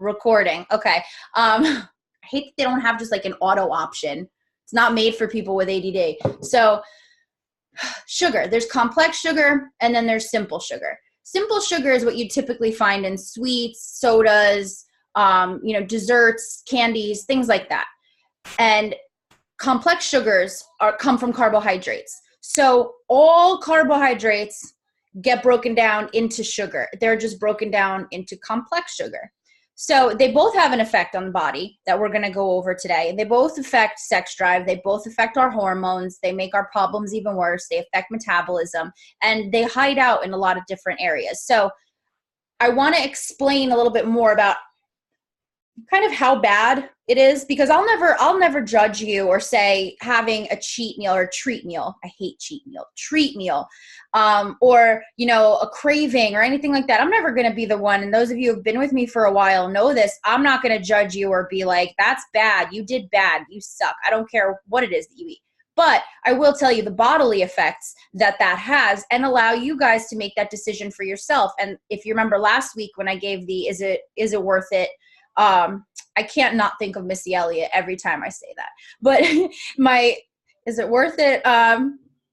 Recording. Okay. I hate that they don't have just like an auto option. It's not made for people with ADD. So sugar, there's complex sugar and then there's simple sugar. Simple sugar is what you typically find in sweets, sodas, desserts, candies, things like that. And complex sugars come from carbohydrates. So all carbohydrates get broken down into sugar. They're just broken down into complex sugar. So they both have an effect on the body that we're going to go over today. They both affect sex drive. They both affect our hormones. They make our problems even worse. They affect metabolism, and they hide out in a lot of different areas. So I want to explain a little bit more about kind of how bad it is, because I'll never judge you or say having a cheat meal or treat meal. I hate cheat meal, treat meal, or, a craving or anything like that. I'm never going to be the one. And those of you who've been with me for a while know this. I'm not going to judge you or be like, that's bad. You did bad. You suck. I don't care what it is that you eat. But I will tell you the bodily effects that has, and allow you guys to make that decision for yourself. And if you remember last week when I gave the, is it worth it? I can't not think of Missy Elliott every time I say that, but is it worth it?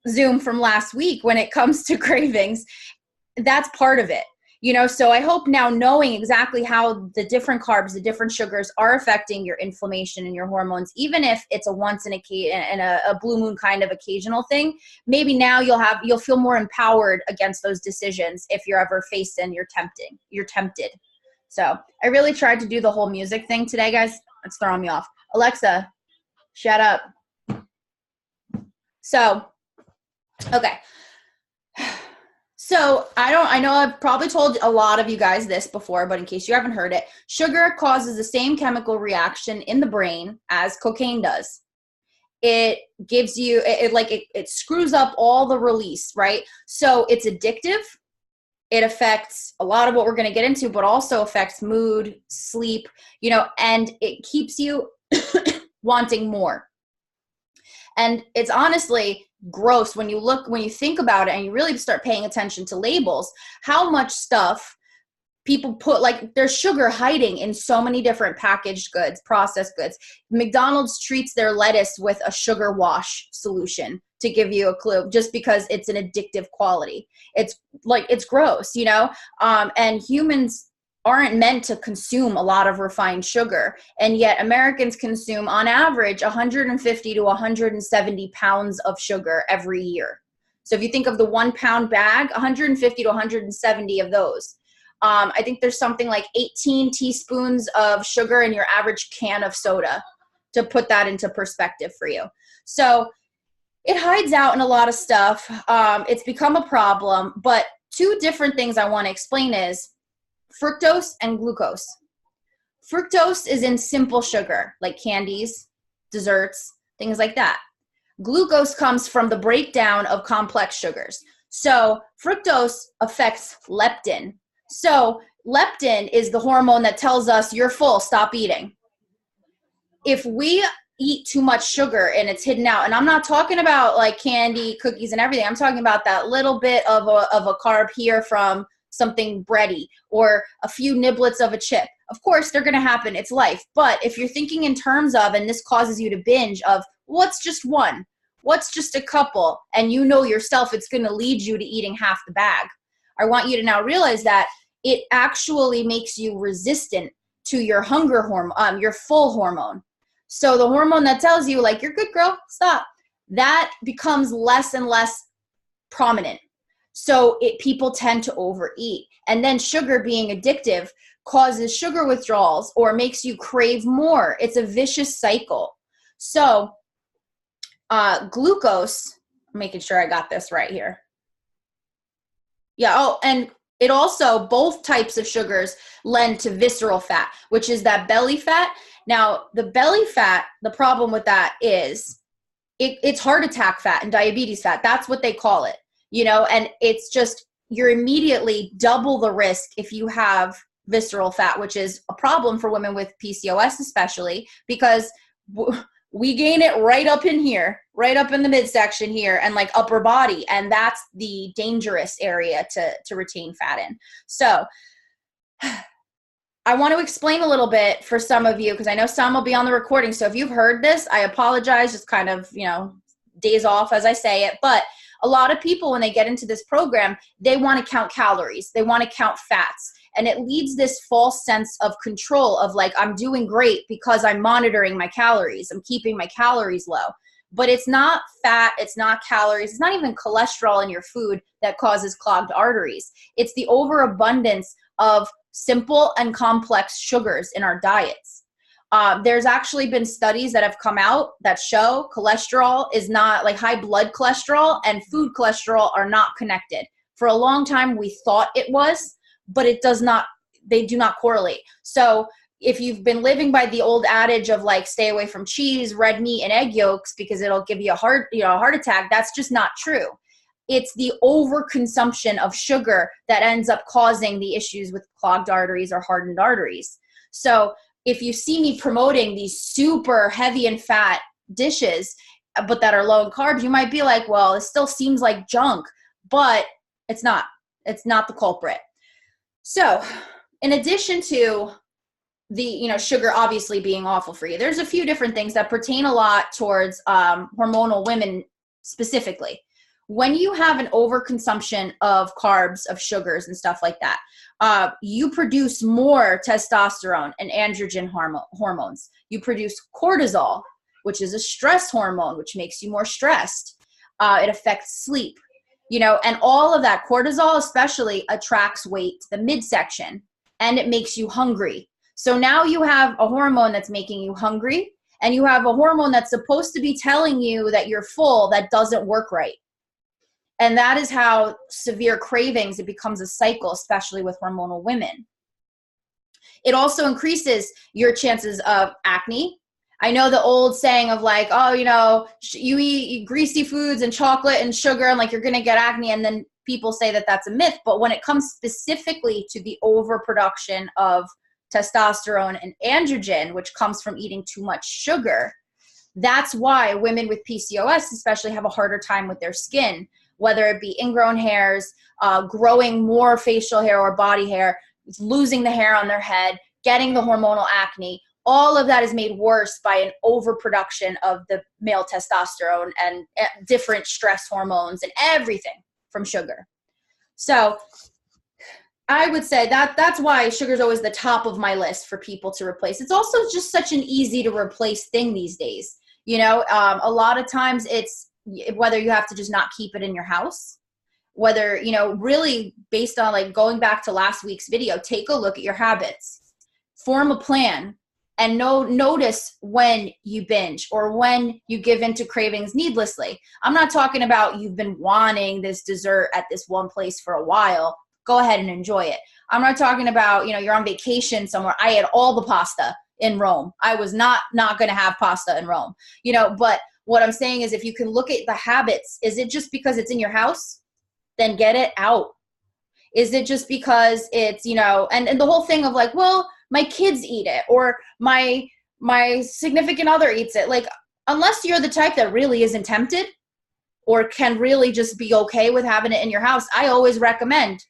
Zoom from last week when it comes to cravings, that's part of it, so I hope now knowing exactly how the different carbs, the different sugars are affecting your inflammation and your hormones, even if it's a once in a blue moon kind of occasional thing, maybe now you'll feel more empowered against those decisions if you're ever faced and you're tempted. So I really tried to do the whole music thing today, guys. It's throwing me off. Alexa, shut up. So, okay. So I know I've probably told a lot of you guys this before, but in case you haven't heard it, sugar causes the same chemical reaction in the brain as cocaine does. It gives you, it screws up all the release, right? So it's addictive. It affects a lot of what we're going to get into, but also affects mood, sleep, and it keeps you wanting more. And it's honestly gross when you think about it and you really start paying attention to labels, how much stuff people put, like there's sugar hiding in so many different packaged goods, processed goods. McDonald's treats their lettuce with a sugar wash solution, to give you a clue, just because it's an addictive quality. It's gross, and humans aren't meant to consume a lot of refined sugar. And yet Americans consume on average 150 to 170 pounds of sugar every year. So if you think of the 1 pound bag, 150 to 170 of those. I think there's something like 18 teaspoons of sugar in your average can of soda, to put that into perspective for you. So it hides out in a lot of stuff. It's become a problem, but two different things I want to explain is fructose and glucose. Fructose is in simple sugar, like candies, desserts, things like that. Glucose comes from the breakdown of complex sugars. So fructose affects leptin. So leptin is the hormone that tells us you're full, stop eating. If we eat too much sugar and it's hidden out, and I'm not talking about like candy, cookies, and everything. I'm talking about that little bit of a carb here from something bready, or a few niblets of a chip. Of course, they're going to happen. It's life. But if you're thinking in terms of, and this causes you to binge of, what's just one? What's just a couple? And yourself, it's going to lead you to eating half the bag. I want you to now realize that it actually makes you resistant to your hunger hormone, your full hormone. So the hormone that tells you, like, you're good, girl, stop, that becomes less and less prominent. So people tend to overeat. And then sugar being addictive causes sugar withdrawals or makes you crave more. It's a vicious cycle. So glucose, I'm making sure I got this right here. Yeah, oh, and it also, both types of sugars lend to visceral fat, which is that belly fat. Now, the belly fat, the problem with that is it's heart attack fat and diabetes fat. That's what they call it, and it's just, you're immediately double the risk if you have visceral fat, which is a problem for women with PCOS especially, because we gain it right up in here, right up in the midsection here, and like upper body. And that's the dangerous area to retain fat in. So I want to explain a little bit for some of you, because I know some will be on the recording. So if you've heard this, I apologize, just kind of, days off as I say it. But a lot of people, when they get into this program, they want to count calories. They want to count fats. And it leads this false sense of control of like, I'm doing great because I'm monitoring my calories. I'm keeping my calories low. But it's not fat, it's not calories, it's not even cholesterol in your food that causes clogged arteries. It's the overabundance of simple and complex sugars in our diets. There's actually been studies that have come out that show cholesterol is not, like high blood cholesterol and food cholesterol are not connected. For a long time, we thought it was, but it does not, they do not correlate. So if you've been living by the old adage of like, stay away from cheese, red meat, and egg yolks because it'll give you a heart attack, that's just not true. It's the overconsumption of sugar that ends up causing the issues with clogged arteries or hardened arteries. So if you see me promoting these super heavy in fat dishes, but that are low in carbs, you might be like, well, it still seems like junk, but it's not. It's not the culprit. So in addition to the, sugar obviously being awful for you, there's a few different things that pertain a lot towards hormonal women specifically. When you have an overconsumption of carbs, of sugars and stuff like that, you produce more testosterone and androgen hormones. You produce cortisol, which is a stress hormone, which makes you more stressed. It affects sleep, and all of that cortisol especially attracts weight to the midsection, and it makes you hungry. So now you have a hormone that's making you hungry, and you have a hormone that's supposed to be telling you that you're full that doesn't work right. And that is how severe cravings, it becomes a cycle, especially with hormonal women. It also increases your chances of acne. I know the old saying of like, oh, you eat greasy foods and chocolate and sugar and like you're going to get acne. And then people say that that's a myth. But when it comes specifically to the overproduction of testosterone and androgen, which comes from eating too much sugar, that's why women with PCOS especially have a harder time with their skin, whether it be ingrown hairs, growing more facial hair or body hair, losing the hair on their head, getting the hormonal acne. All of that is made worse by an overproduction of the male testosterone and different stress hormones and everything from sugar. So I would say that's why sugar is always the top of my list for people to replace. It's also just such an easy to replace thing these days. A lot of times it's whether you have to just not keep it in your house, whether, really based on like going back to last week's video, take a look at your habits, form a plan, and notice when you binge or when you give into cravings needlessly. I'm not talking about you've been wanting this dessert at this one place for a while. Go ahead and enjoy it. I'm not talking about, you're on vacation somewhere. I had all the pasta in Rome. I was not going to have pasta in Rome, but what I'm saying is if you can look at the habits, is it just because it's in your house? Then get it out. Is it just because it's, and the whole thing of like, well, my kids eat it or my significant other eats it. Like, unless you're the type that really isn't tempted or can really just be okay with having it in your house, I always recommend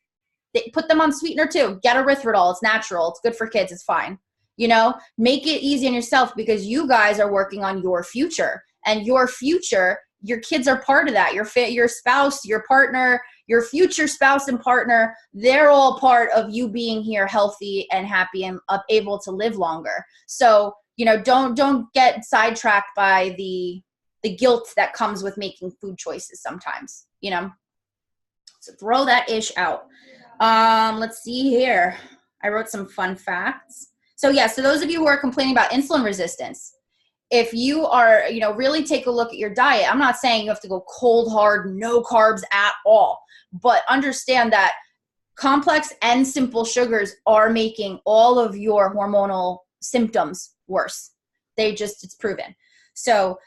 put them on sweetener too. Get erythritol. It's natural. It's good for kids. It's fine. Make it easy on yourself because you guys are working on your future. And your future, your kids are part of that. Your spouse, your partner, your future spouse and partner, they're all part of you being here healthy and happy and able to live longer. So, don't get sidetracked by the guilt that comes with making food choices sometimes, So throw that ish out. Let's see here. I wrote some fun facts. So those of you who are complaining about insulin resistance, if you are, really take a look at your diet. I'm not saying you have to go cold, hard, no carbs at all, but understand that complex and simple sugars are making all of your hormonal symptoms worse. It's proven. So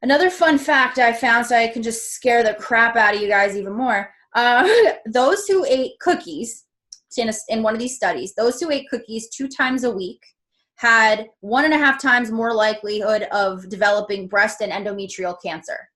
another fun fact I found, so I can just scare the crap out of you guys even more. Those who ate cookies, in one of these studies, those who ate cookies 2 times a week had 1.5 times more likelihood of developing breast and endometrial cancer.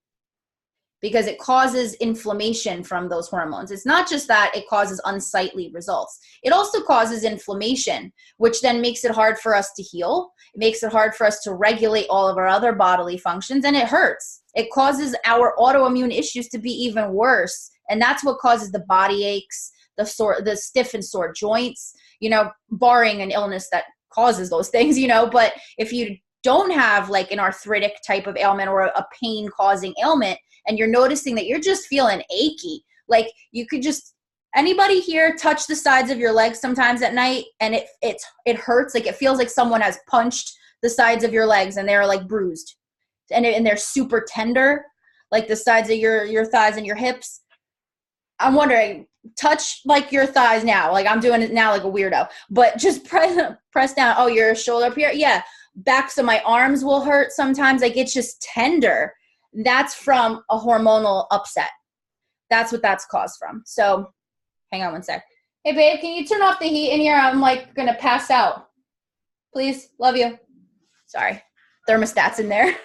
because it causes inflammation from those hormones. It's not just that it causes unsightly results. It also causes inflammation, which then makes it hard for us to heal. It makes it hard for us to regulate all of our other bodily functions, and it hurts. It causes our autoimmune issues to be even worse. And that's what causes the body aches, the stiff and sore joints, barring an illness that causes those things, but if you don't have like an arthritic type of ailment or a pain causing ailment, and you're noticing that you're just feeling achy, like you could just, anybody here touch the sides of your legs sometimes at night and it hurts, like it feels like someone has punched the sides of your legs and they're like bruised and they're super tender, like the sides of your thighs and your hips. I'm wondering, touch like your thighs now, like I'm doing it now like a weirdo, but just press down. Oh, your shoulder up here. Yeah. Backs of my arms will hurt sometimes. Like it's just tender. That's from a hormonal upset. That's what that's caused from. So hang on one sec. Hey babe, can you turn off the heat in here? I'm like going to pass out. Please. Love you. Sorry. Thermostat's in there.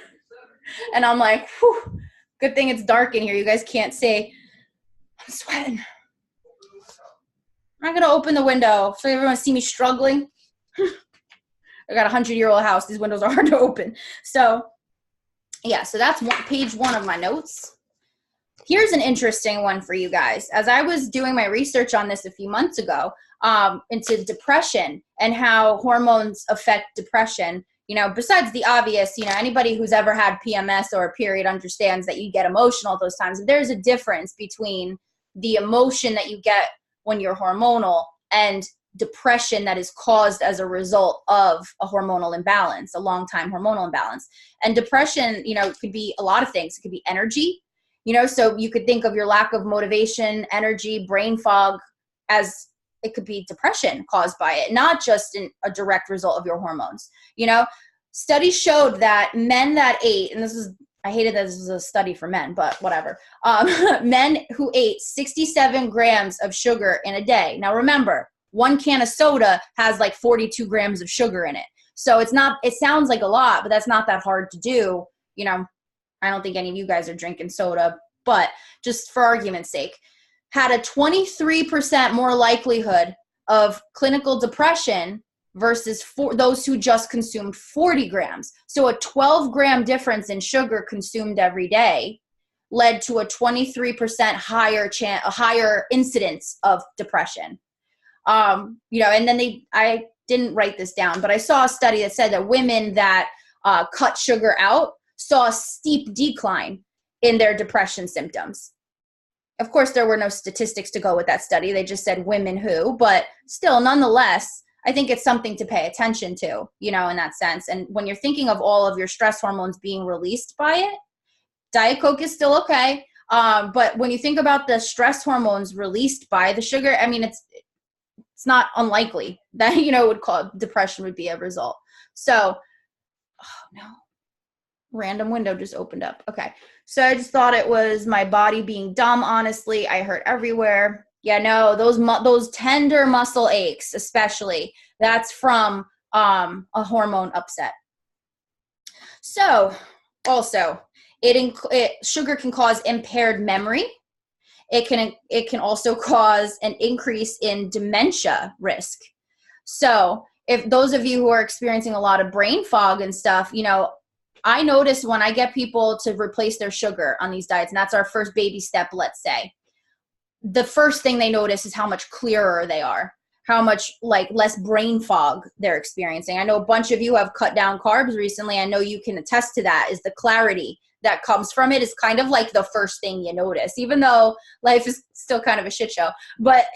And I'm like, whew, good thing it's dark in here. You guys can't see. I'm sweating. I'm not going to open the window so everyone see me struggling. I got a 100-year-old house. These windows are hard to open. So yeah, so that's page 1 of my notes. Here's an interesting one for you guys. As I was doing my research on this a few months ago, into depression and how hormones affect depression, besides the obvious, anybody who's ever had PMS or a period understands that you get emotional at those times. There's a difference between the emotion that you get when you're hormonal and depression that is caused as a result of a hormonal imbalance, a long-time hormonal imbalance. And depression, could be a lot of things. It could be energy, so you could think of your lack of motivation, energy, brain fog as it could be depression caused by it, not just a direct result of your hormones. Studies showed that men that ate, and I hated that this was a study for men, but whatever. Men who ate 67 grams of sugar in a day. Now remember, 1 can of soda has like 42 grams of sugar in it. So it sounds like a lot, but that's not that hard to do. I don't think any of you guys are drinking soda, but just for argument's sake, had a 23% more likelihood of clinical depression versus those who just consumed 40 grams. So a 12-gram difference in sugar consumed every day led to a 23% higher incidence of depression. And then I didn't write this down, but I saw a study that said that women that cut sugar out saw a steep decline in their depression symptoms. Of course, there were no statistics to go with that study. They just said women who, but still, nonetheless, I think it's something to pay attention to, in that sense. And when you're thinking of all of your stress hormones being released by it, Diet Coke is still okay. But when you think about the stress hormones released by the sugar, I mean, it's not unlikely that, depression would be a result. So, oh no, random window just opened up. Okay. So I just thought it was my body being dumb. Honestly, I hurt everywhere. Yeah, no, those tender muscle aches, especially, that's from a hormone upset. So also, sugar can cause impaired memory. It can also cause an increase in dementia risk. So if those of you who are experiencing a lot of brain fog and stuff, I notice when I get people to replace their sugar on these diets, and that's our first baby step, let's say, the first thing they notice is how much clearer they are, how much less brain fog they're experiencing. I know a bunch of you have cut down carbs recently. I know you can attest to that, is the clarity that comes from it is kind of like the first thing you notice, even though life is still kind of a shit show, but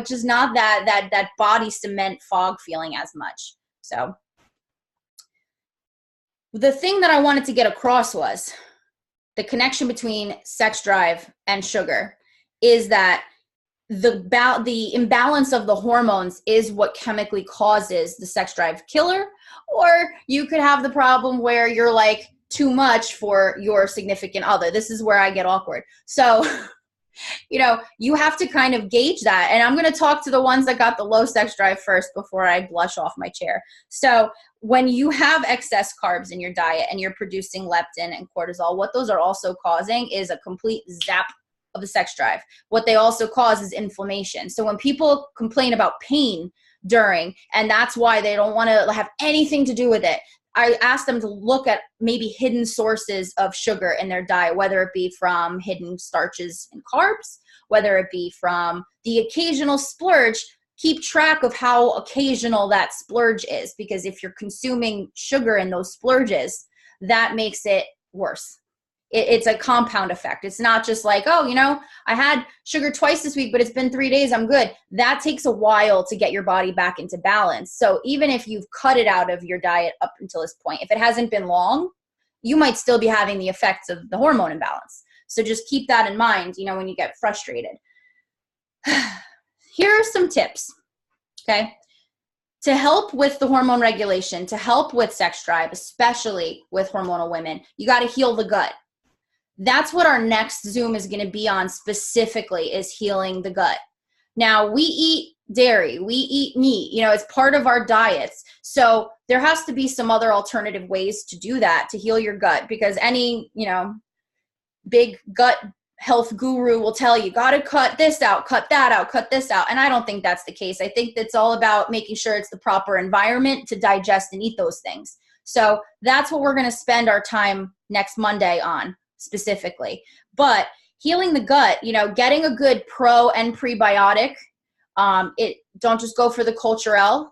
just not that body cement fog feeling as much. So the thing that I wanted to get across was the connection between sex drive and sugar is that the imbalance of the hormones is what chemically causes the sex drive killer, or you could have the problem where you're like too much for your significant other. This is where I get awkward. So You know, you have to kind of gauge that. And I'm going to talk to the ones that got the low sex drive first before I blush off my chair. So when you have excess carbs in your diet and you're producing leptin and cortisol, what those are also causing is a complete zap of the sex drive. What they also cause is inflammation. So when people complain about pain during, and that's why they don't want to have anything to do with it, I asked them to look at maybe hidden sources of sugar in their diet, whether it be from hidden starches and carbs, whether it be from the occasional splurge. Keep track of how occasional that splurge is, because if you're consuming sugar in those splurges, that makes it worse. It's a compound effect. It's not just like, oh, you know, I had sugar twice this week, but it's been 3 days, I'm good. That takes a while to get your body back into balance. So even if you've cut it out of your diet up until this point, if it hasn't been long, you might still be having the effects of the hormone imbalance. So just keep that in mind, you know, when you get frustrated. Here are some tips, okay? To help with the hormone regulation, to help with sex drive, especially with hormonal women, you got to heal the gut. That's what our next Zoom is going to be on specifically, is healing the gut. Now, we eat dairy, we eat meat, you know, it's part of our diets. So there has to be some other alternative ways to do that, to heal your gut, because any, you know, big gut health guru will tell you, got to cut this out, cut that out, cut this out. And I don't think that's the case. I think it's all about making sure it's the proper environment to digest and eat those things. So that's what we're going to spend our time next Monday on specifically. But healing the gut, you know, getting a good pro and prebiotic, don't just go for the culturelle,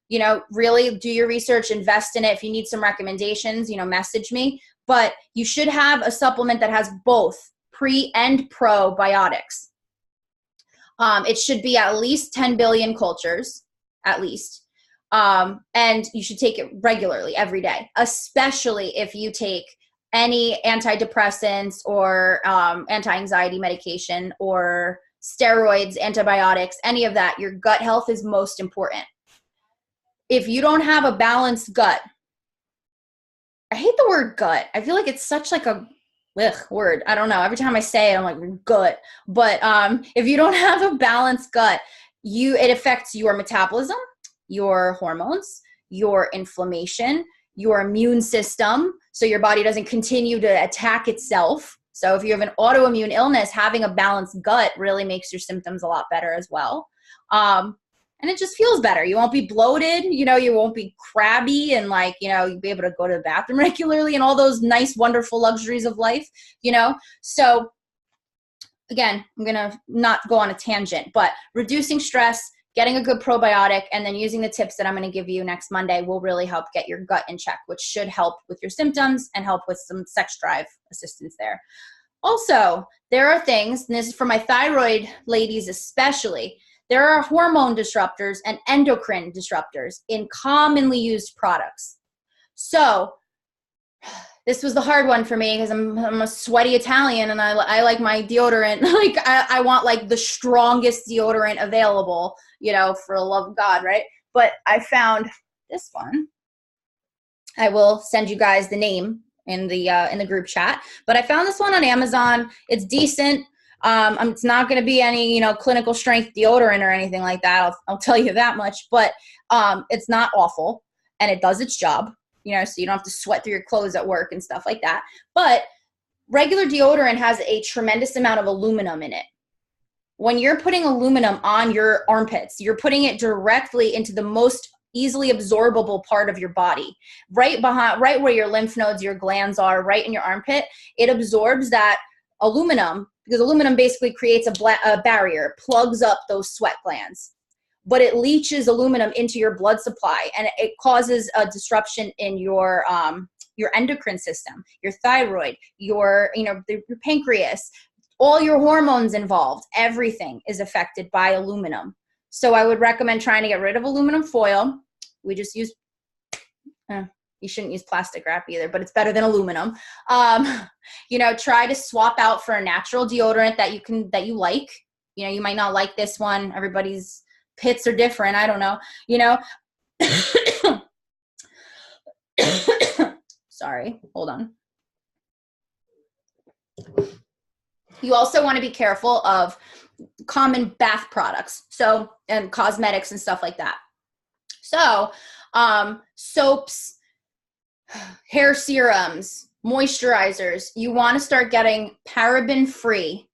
you know, really do your research, invest in it. If you need some recommendations, you know, message me. But you should have a supplement that has both pre and probiotics. It should be at least 10 billion cultures, at least. And you should take it regularly every day, especially if you take any antidepressants or anti-anxiety medication or steroids, antibiotics, any of that. Your gut health is most important. If you don't have a balanced gut, I hate the word gut. I feel like it's such like a word. I don't know. Every time I say it, I'm like, gut. But if you don't have a balanced gut, it affects your metabolism, your hormones, your inflammation, your immune system, so your body doesn't continue to attack itself. So if you have an autoimmune illness, having a balanced gut really makes your symptoms a lot better as well. And it just feels better. You won't be bloated, you know, you won't be crabby, and like, you know, you'll be able to go to the bathroom regularly and all those nice, wonderful luxuries of life, you know? So again, I'm going to not go on a tangent, but reducing stress, getting a good probiotic, and then using the tips that I'm going to give you next Monday will really help get your gut in check, which should help with your symptoms and help with some sex drive assistance there. Also, there are things, and this is for my thyroid ladies especially, there are hormone disruptors and endocrine disruptors in commonly used products. So this was the hard one for me because I'm a sweaty Italian, and I like my deodorant. Like I want like the strongest deodorant available, you know, for the love of God, right? But I found this one. I will send you guys the name in the group chat. But I found this one on Amazon. It's decent. It's not going to be any, you know, clinical strength deodorant or anything like that. I'll tell you that much. But it's not awful, and it does its job. You know, so you don't have to sweat through your clothes at work and stuff like that. But regular deodorant has a tremendous amount of aluminum in it. When you're putting aluminum on your armpits, you're putting it directly into the most easily absorbable part of your body, right where your lymph nodes, your glands are, right in your armpit. It absorbs that aluminum because aluminum basically creates a barrier, plugs up those sweat glands. But it leaches aluminum into your blood supply, and it causes a disruption in your endocrine system, your thyroid, your pancreas, all your hormones involved. Everything is affected by aluminum. So I would recommend trying to get rid of aluminum foil. We just use, you shouldn't use plastic wrap either, but it's better than aluminum. Try to swap out for a natural deodorant that you like. You know, you might not like this one. Everybody's pits are different. I don't know, Sorry, hold on. You also want to be careful of common bath products, so, and cosmetics and stuff like that. So soaps, hair serums, moisturizers, you want to start getting paraben free,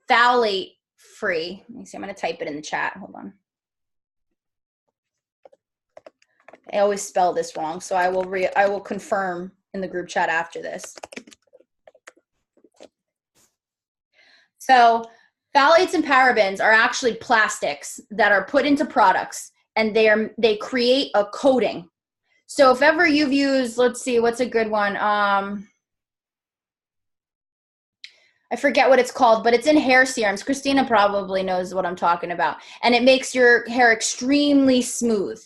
phthalate free. Let me see, I'm going to type it in the chat. Hold on. I always spell this wrong, so I will confirm in the group chat after this. So phthalates and parabens are actually plastics that are put into products, and they create a coating. So if ever you've used, let's see, what's a good one? I forget what it's called, but it's in hair serums. Christina probably knows what I'm talking about. And it makes your hair extremely smooth.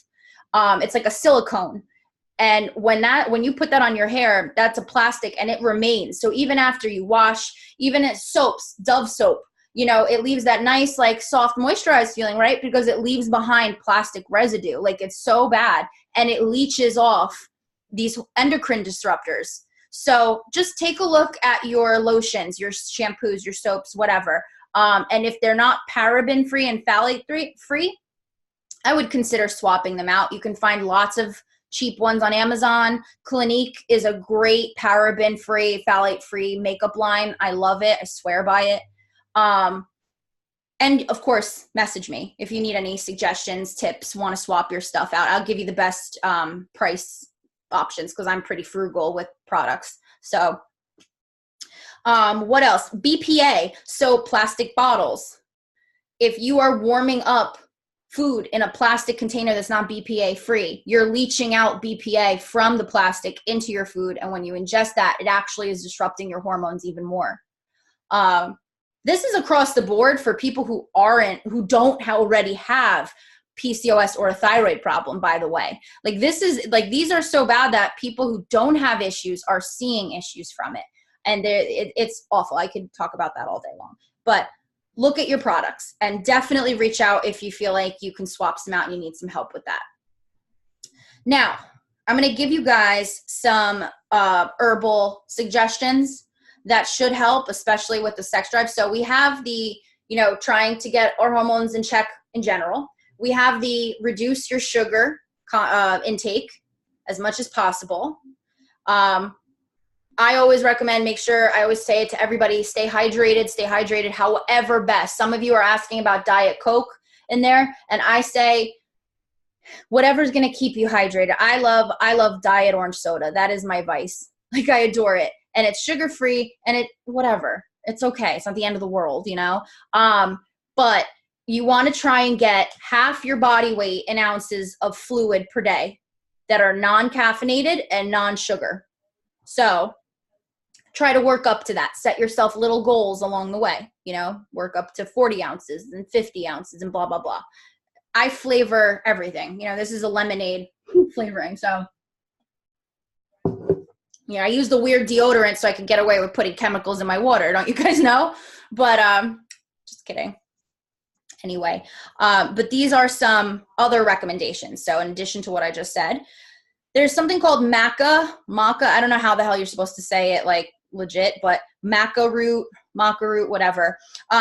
It's like a silicone. And when you put that on your hair, that's a plastic and it remains. So even after you wash, even at soaps, Dove soap, you know, it leaves that nice, like soft moisturized feeling, right? Because it leaves behind plastic residue. Like it's so bad, and it leaches off these endocrine disruptors. So just take a look at your lotions, your shampoos, your soaps, whatever. And if they're not paraben free and phthalate free, I would consider swapping them out. You can find lots of cheap ones on Amazon. Clinique is a great paraben free, phthalate free makeup line. I love it. I swear by it. And of course, message me if you need any suggestions, tips, want to swap your stuff out. I'll give you the best price options because I'm pretty frugal with products. So what else? BPA, so plastic bottles. If you are warming up food in a plastic container that's not BPA free, you're leaching out BPA from the plastic into your food. And when you ingest that, it actually is disrupting your hormones even more. This is across the board for people who don't already have PCOS or a thyroid problem, by the way. Like these are so bad that people who don't have issues are seeing issues from it. And it's awful. I could talk about that all day long. But look at your products and definitely reach out if you feel like you can swap some out and you need some help with that. Now, I'm going to give you guys some herbal suggestions that should help, especially with the sex drive. So we have the, trying to get our hormones in check in general. We have the reduce your sugar intake as much as possible. I always recommend, I always say it to everybody, stay hydrated however best. Some of you are asking about Diet Coke in there, and I say whatever's going to keep you hydrated. I love Diet Orange Soda. That is my vice. Like, I adore it. And it's sugar-free, and whatever. It's okay. It's not the end of the world, but you want to try and get half your body weight in ounces of fluid per day that are non-caffeinated and non-sugar. So try to work up to that. Set yourself little goals along the way, work up to 40 ounces and 50 ounces and blah, blah, blah. I flavor everything. This is a lemonade flavoring. So, I use the weird deodorant so I can get away with putting chemicals in my water. Don't you guys know? But just kidding. Anyway, but these are some other recommendations. So in addition to what I just said, there's something called maca. I don't know how the hell you're supposed to say it like legit, but maca root, whatever.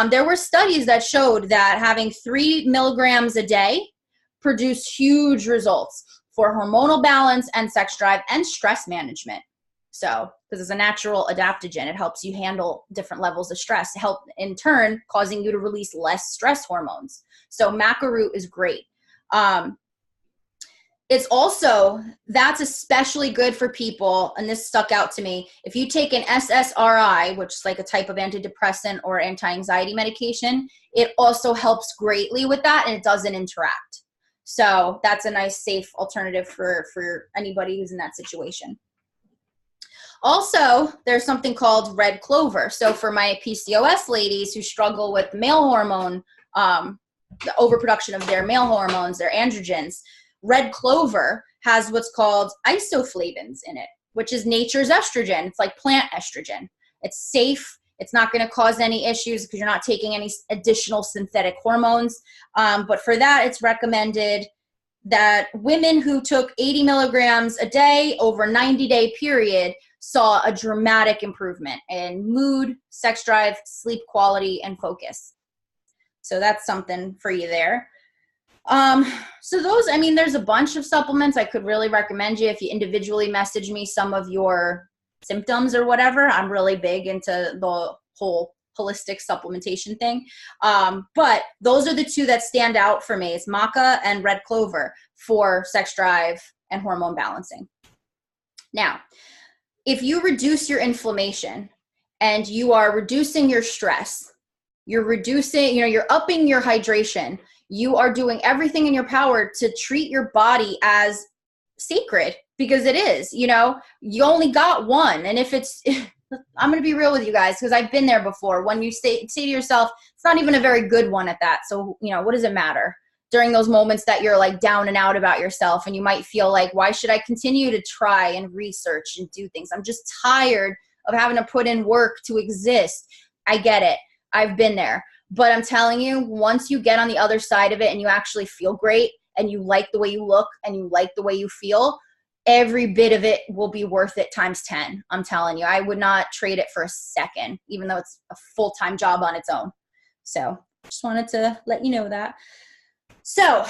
There were studies that showed that having 3 milligrams a day produced huge results for hormonal balance and sex drive and stress management. So, because it's a natural adaptogen, it helps you handle different levels of stress, help in turn causing you to release less stress hormones. So maca root is great. It's also, that's especially good for people, and this stuck out to me. If you take an SSRI, which is like a type of antidepressant or anti-anxiety medication, it also helps greatly with that, and it doesn't interact. So that's a nice, safe alternative for anybody who's in that situation. Also, there's something called red clover. So for my PCOS ladies who struggle with male hormone, the overproduction of their male hormones, their androgens, red clover has what's called isoflavones in it, which is nature's estrogen. It's like plant estrogen. It's safe. It's not going to cause any issues because you're not taking any additional synthetic hormones. But for that, it's recommended that women who took 80 milligrams a day over a 90-day period saw a dramatic improvement in mood, sex drive, sleep quality, and focus. So that's something for you there. So those, I mean, there's a bunch of supplements I could really recommend you if you individually message me some of your symptoms or whatever. I'm really big into the whole holistic supplementation thing. But those are the two that stand out for me. It's maca and red clover for sex drive and hormone balancing. Now, if you reduce your inflammation and you are reducing your stress, you're reducing, you're upping your hydration, you are doing everything in your power to treat your body as sacred, because it is, you only got one. And if it's, I'm going to be real with you guys, because I've been there before. When you say to yourself, it's not even a very good one at that. So, what does it matter during those moments that you're like down and out about yourself? And you might feel like, why should I continue to try and research and do things? I'm just tired of having to put in work to exist. I get it. I've been there. But I'm telling you, once you get on the other side of it and you actually feel great and you like the way you look and you like the way you feel, every bit of it will be worth it times 10. I'm telling you, I would not trade it for a second, even though it's a full-time job on its own. So just wanted to let you know that. So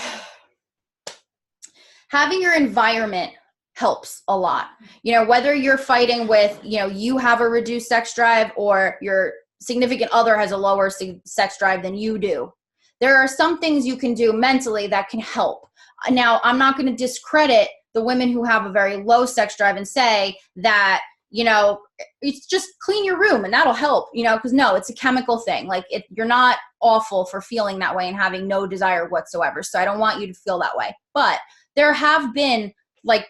having your environment helps a lot. Whether you're fighting with, you have a reduced sex drive or your significant other has a lower sex drive than you do. There are some things you can do mentally that can help. Now, I'm not going to discredit the women who have a very low sex drive and say that, it's just clean your room and that'll help, because no, it's a chemical thing. Like you're not awful for feeling that way and having no desire whatsoever. So I don't want you to feel that way. But there have been like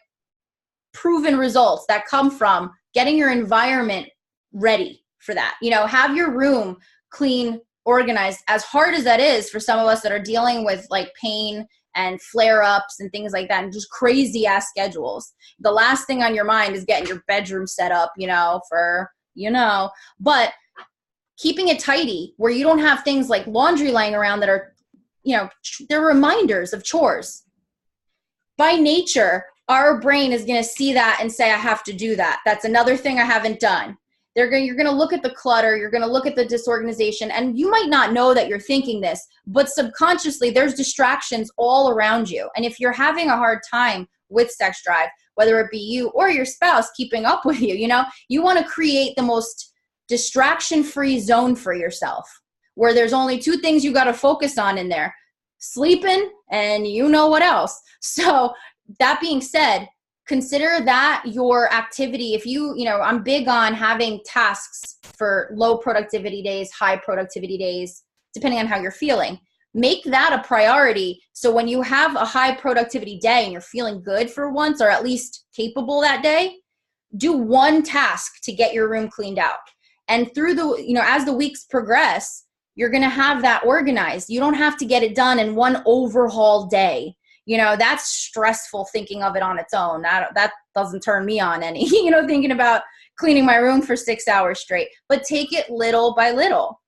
proven results that come from getting your environment ready for that. Have your room clean, organized, as hard as that is for some of us that are dealing with like pain and flare-ups and things like that and just crazy ass schedules. The last thing on your mind is getting your bedroom set up, but keeping it tidy where you don't have things like laundry laying around that are, they're reminders of chores. By nature, our brain is going to see that and say, I have to do that. That's another thing I haven't done. You're going to look at the clutter, you're going to look at the disorganization, and you might not know that you're thinking this, but subconsciously there's distractions all around you. And if you're having a hard time with sex drive, whether it be you or your spouse keeping up with you, you want to create the most distraction-free zone for yourself where there's only two things you got to focus on in there: sleeping and what else. So that being said, consider that your activity. If I'm big on having tasks for low productivity days, high productivity days, depending on how you're feeling. Make that a priority. So when you have a high productivity day and you're feeling good for once, or at least capable that day, do one task to get your room cleaned out. And through as the weeks progress, you're going to have that organized. You don't have to get it done in one overhaul day. That's stressful thinking of it on its own. That doesn't turn me on any, thinking about cleaning my room for 6 hours straight. But take it little by little,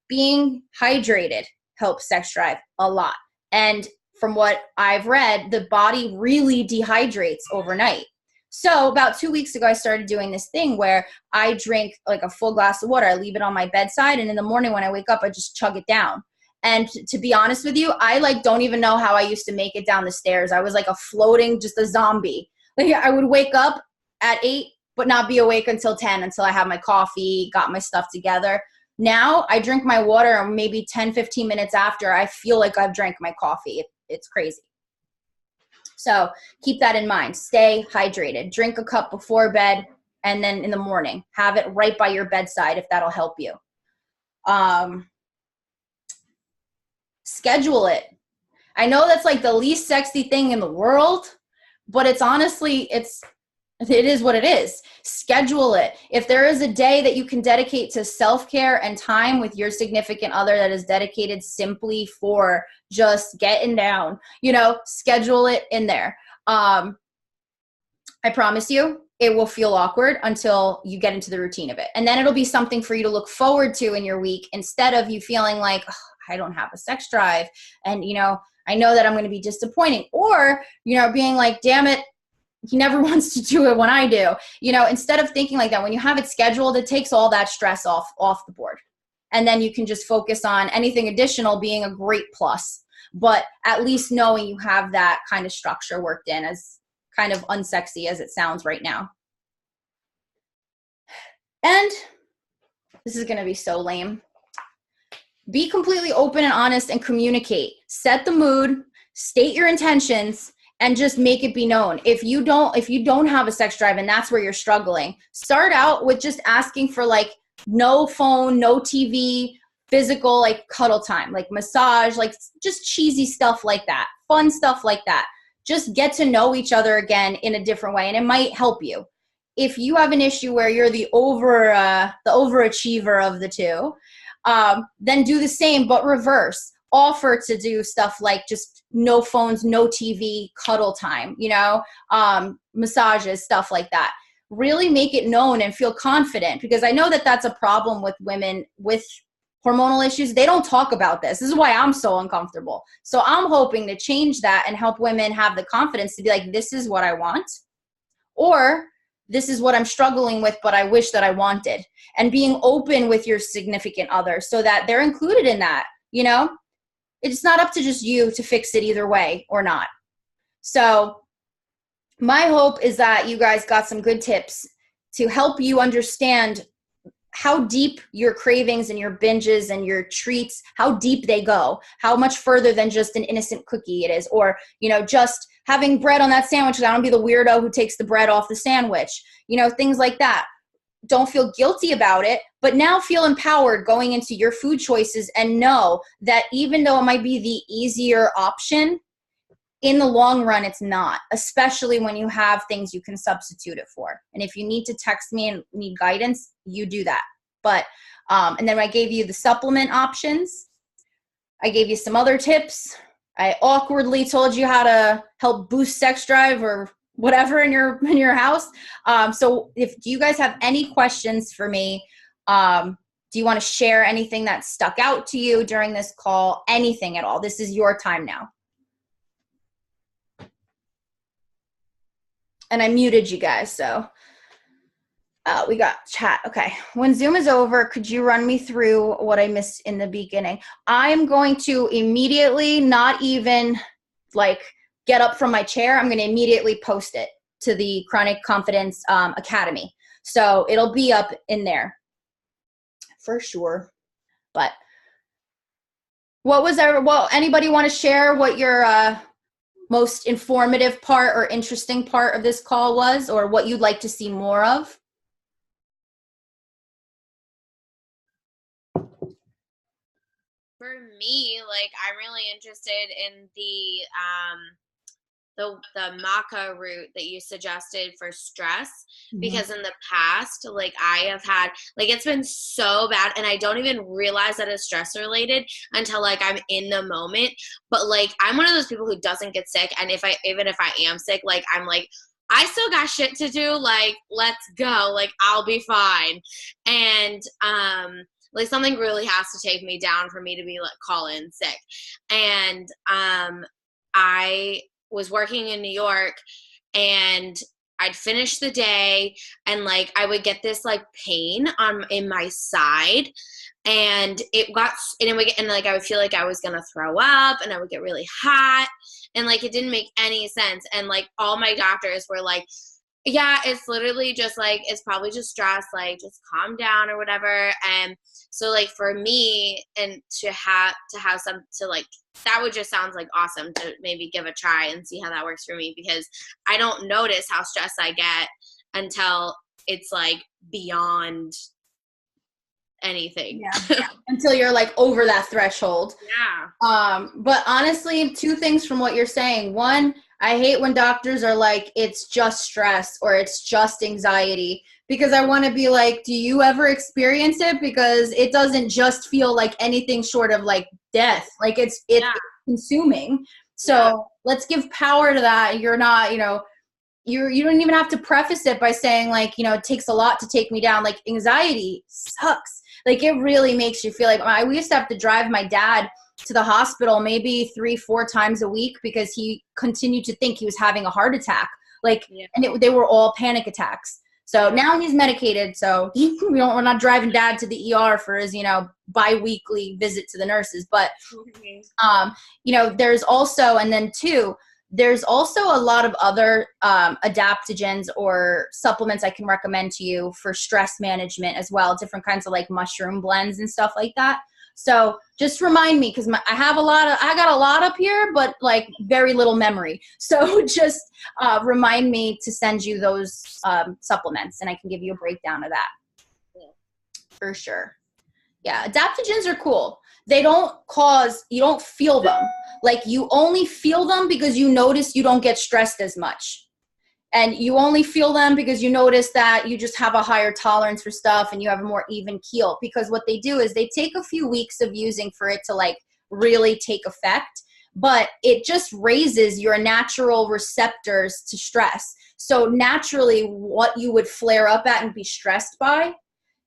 being hydrated helps sex drive a lot. And from what I've read, the body really dehydrates overnight. So about 2 weeks ago, I started doing this thing where I drink like a full glass of water. I leave it on my bedside. And in the morning when I wake up, I just chug it down. And to be honest with you, I don't even know how I used to make it down the stairs. I was like just a zombie. Like I would wake up at 8, but not be awake until 10, until I have my coffee, got my stuff together. Now I drink my water and maybe 10, 15 minutes after, I feel like I've drank my coffee. It's crazy. So keep that in mind. Stay hydrated. Drink a cup before bed and then in the morning. Have it right by your bedside if that'll help you. Schedule it. I know that's like the least sexy thing in the world, but it's honestly, it is what it is. Schedule it. If there is a day that you can dedicate to self-care and time with your significant other that is dedicated simply for just getting down, schedule it in there. I promise you, it will feel awkward until you get into the routine of it. And then it'll be something for you to look forward to in your week, instead of you feeling like, oh, I don't have a sex drive. And, I know that I'm going to be disappointing, or, being like, damn it, he never wants to do it when I do. Instead of thinking like that, when you have it scheduled, it takes all that stress off the board. And then you can just focus on anything additional being a great plus. But at least knowing you have that kind of structure worked in, as kind of unsexy as it sounds right now. And this is going to be so lame. Be completely open and honest and communicate. Set the mood, state your intentions, and just make it be known. If you don't have a sex drive and that's where you're struggling, start out with just asking for like no phone, no TV, physical, like cuddle time, like massage, like just cheesy stuff like that, fun stuff like that. Just get to know each other again in a different way, and it might help you. If you have an issue where you're the overachiever of the two, then do the same, but reverse. Offer to do stuff like just no phones, no TV, cuddle time, massages, stuff like that. Really make it known and feel confident, because I know that that's a problem with women with hormonal issues. They don't talk about this. This is why I'm so uncomfortable. So I'm hoping to change that and help women have the confidence to be like, this is what I want, or this is what I'm struggling with, but I wish that I wanted. And being open with your significant other so that they're included in that, It's not up to just you to fix it either way or not. So my hope is that you guys got some good tips to help you understand how deep your cravings and your binges and your treats, how deep they go, how much further than just an innocent cookie it is, or, just having bread on that sandwich. I don't be the weirdo who takes the bread off the sandwich, things like that. Don't feel guilty about it, but now feel empowered going into your food choices, and know that even though it might be the easier option, in the long run, it's not, especially when you have things you can substitute it for. And if you need to text me and need guidance, you do that. But, and then I gave you the supplement options. I gave you some other tips. I awkwardly told you how to help boost sex drive or whatever in your house. So do you guys have any questions for me? Do you want to share anything that stuck out to you during this call? Anything at all? This is your time now. And I muted you guys, so we got chat. Okay. When Zoom is over, could you run me through what I missed in the beginning? I'm going to immediately, not even like get up from my chair, I'm going to immediately post it to the Chronic Confidence Academy. So it'll be up in there for sure. But anybody want to share what your most informative part or interesting part of this call was, or what you'd like to see more of? For me, like, I'm really interested in the maca root that you suggested for stress, because in the past, like, I have had, like, it's been so bad, and I don't even realize that it's stress related until like I'm in the moment. But like, I'm one of those people who doesn't get sick, and even if I am sick, like, I'm like, I still got shit to do, like, let's go, like, I'll be fine. And like, something really has to take me down for me to be like, call in sick. And I was working in New York, and I'd finish the day, and like, I would get this like pain in my side, and like, I would feel like I was gonna throw up, and I would get really hot, and like, it didn't make any sense. And like, all my doctors were like, yeah, it's literally just like, it's probably just stress, like, just calm down or whatever. And so like, for me, and to have like, that would just sounds like awesome to maybe give a try and see how that works for me, because I don't notice how stressed I get until it's like beyond anything. Yeah. Until you're like over that threshold. Yeah. But honestly, two things from what you're saying. One, I hate when doctors are like, it's just stress or it's just anxiety, because I want to be like, do you ever experience it? Because it doesn't just feel like anything short of like death. Like, it's consuming. So let's give power to that. You're not, you don't even have to preface it by saying like, it takes a lot to take me down. Like, anxiety sucks. Like, it really makes you feel like, we used to have to drive my dad to the hospital maybe 3-4 times a week because he continued to think he was having a heart attack. Like, Yeah. and they were all panic attacks. So now he's medicated. So we're not driving dad to the ER for his, bi-weekly visit to the nurses. But, there's also, and then two, there's also a lot of other adaptogens or supplements I can recommend to you for stress management as well. Different kinds of like mushroom blends and stuff like that. So just remind me, because I got a lot up here, but like very little memory. So just remind me to send you those supplements, and I can give you a breakdown of that. Yeah. For sure. Yeah, adaptogens are cool. You don't feel them. Like, you only feel them because you notice you don't get stressed as much. And you only feel them because you notice that you just have a higher tolerance for stuff and you have a more even keel. Because what they do is they take a few weeks of using for it to like really take effect, but it just raises your natural receptors to stress. So naturally, what you would flare up at and be stressed by,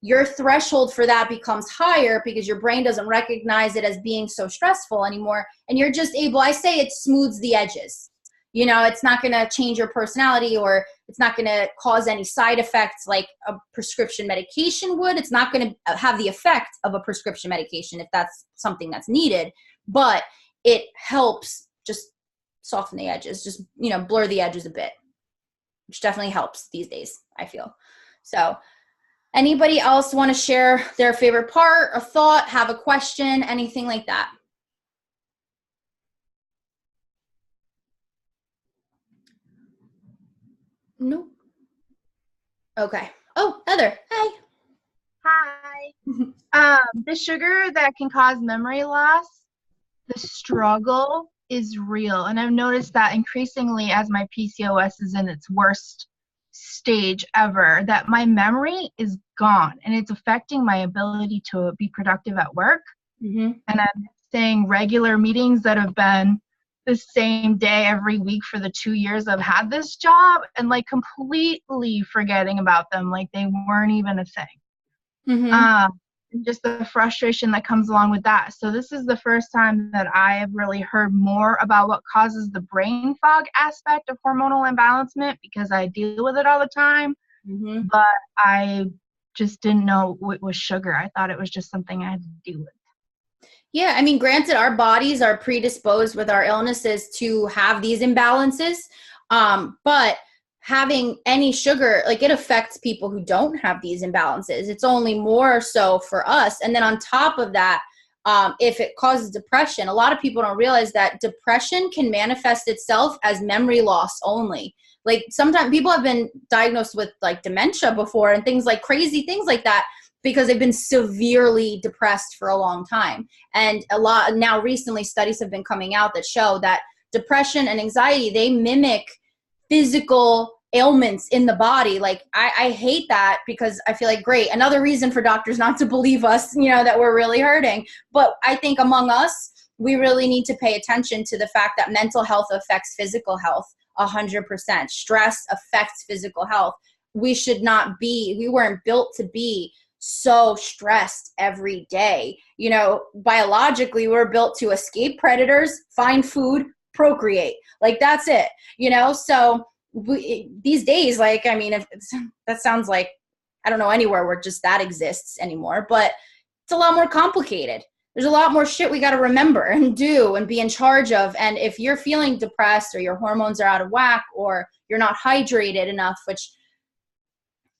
your threshold for that becomes higher because your brain doesn't recognize it as being so stressful anymore. And you're just able, I say it smooths the edges. It's not going to change your personality, or it's not going to cause any side effects like a prescription medication would. It's not going to have the effect of a prescription medication if that's something that's needed, but it helps just soften the edges, just, blur the edges a bit, which definitely helps these days, I feel. So anybody else want to share their favorite part, a thought, have a question, anything like that? Nope. Okay. Oh, Heather. Hi. Hi. The sugar that can cause memory loss, the struggle is real. And I've noticed that increasingly as my PCOS is in its worst stage ever, that my memory is gone and it's affecting my ability to be productive at work. Mm-hmm. And I'm saying regular meetings that have been the same day every week for the 2 years I've had this job, and like completely forgetting about them like they weren't even a thing. Mm-hmm. And just the frustration that comes along with that. So this is the first time that I have really heard more about what causes the brain fog aspect of hormonal imbalancement, because I deal with it all the time. Mm-hmm. But I just didn't know it was sugar. I thought it was just something I had to deal with. Yeah, I mean, granted, our bodies are predisposed with our illnesses to have these imbalances, but having any sugar, like, it affects people who don't have these imbalances. It's only more so for us. And then on top of that, if it causes depression, a lot of people don't realize that depression can manifest itself as memory loss only. Like, sometimes people have been diagnosed with like dementia before and things like crazy things like that, because they've been severely depressed for a long time. And now recently studies have been coming out that show that depression and anxiety, they mimic physical ailments in the body. Like, I hate that, because I feel like, great, another reason for doctors not to believe us, that we're really hurting. But I think among us, we really need to pay attention to the fact that mental health affects physical health 100%. Stress affects physical health. We weren't built to be so stressed every day. Biologically, we're built to escape predators, find food, procreate. Like, that's it, so these days, like, I mean, that sounds like, I don't know anywhere where just that exists anymore, but it's a lot more complicated. There's a lot more shit we got to remember and do and be in charge of. And if you're feeling depressed, or your hormones are out of whack, or you're not hydrated enough, which,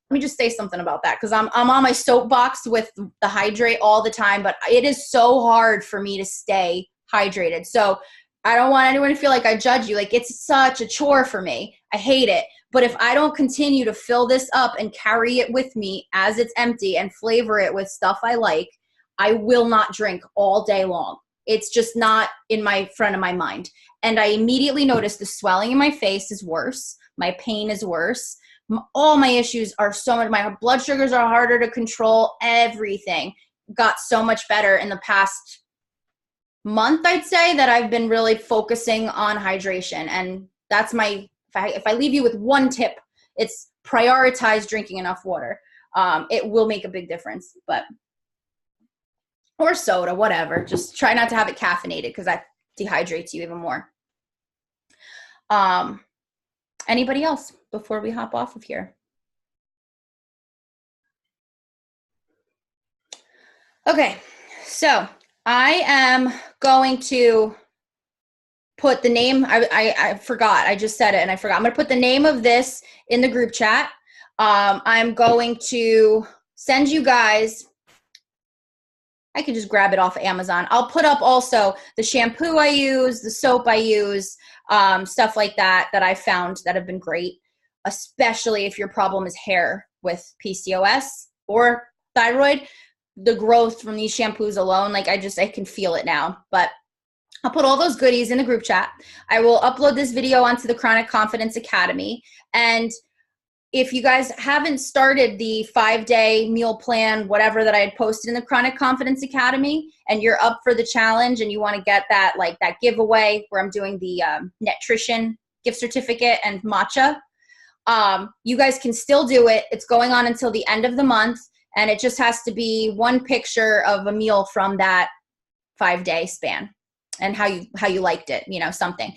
let me just say something about that, because I'm on my soapbox with the hydrate all the time, but it is so hard for me to stay hydrated. So I don't want anyone to feel like I judge you. Like, it's such a chore for me. I hate it. But if I don't continue to fill this up and carry it with me as it's empty and flavor it with stuff I like, I will not drink all day long. It's just not in my front of my mind. And I immediately notice the swelling in my face is worse. My pain is worse. All my issues are so much, my blood sugars are harder to control. Everything got so much better in the past month, I'd say, that I've been really focusing on hydration. And that's if I leave you with one tip, it's prioritize drinking enough water. It will make a big difference. Or soda, whatever. Just try not to have it caffeinated, because that dehydrates you even more. Anybody else before we hop off of here? Okay, so I am going to put the name, I forgot, I just said it and I forgot. I'm gonna put the name of this in the group chat. I'm going to send you guys, I can just grab it off of Amazon. I'll put up also the shampoo I use, the soap I use, stuff like that I found that have been great, especially if your problem is hair with PCOS or thyroid. The growth from these shampoos alone, like I can feel it now. But I'll put all those goodies in the group chat. I will upload this video onto the Chronic Confidence Academy. And if you guys haven't started the 5-day meal plan, whatever that I had posted in the Chronic Confidence Academy, and you're up for the challenge and you want to get that, like that giveaway where I'm doing the nutrition gift certificate and matcha, you guys can still do it. It's going on until the end of the month. And it just has to be one picture of a meal from that 5-day span and how you liked it, you know, something.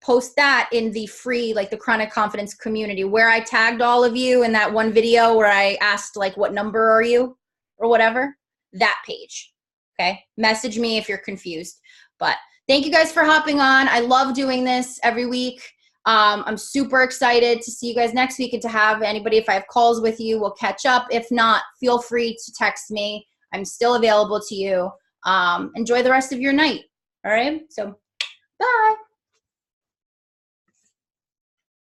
Post that in the free, like the Chronic Confidence community where I tagged all of you in that one video where I asked like, what number are you or whatever, that page. Okay. Message me if you're confused. But thank you guys for hopping on. I love doing this every week. I'm super excited to see you guys next week and to have anybody, if I have calls with you, we'll catch up. If not, feel free to text me. I'm still available to you. Enjoy the rest of your night. All right. So bye.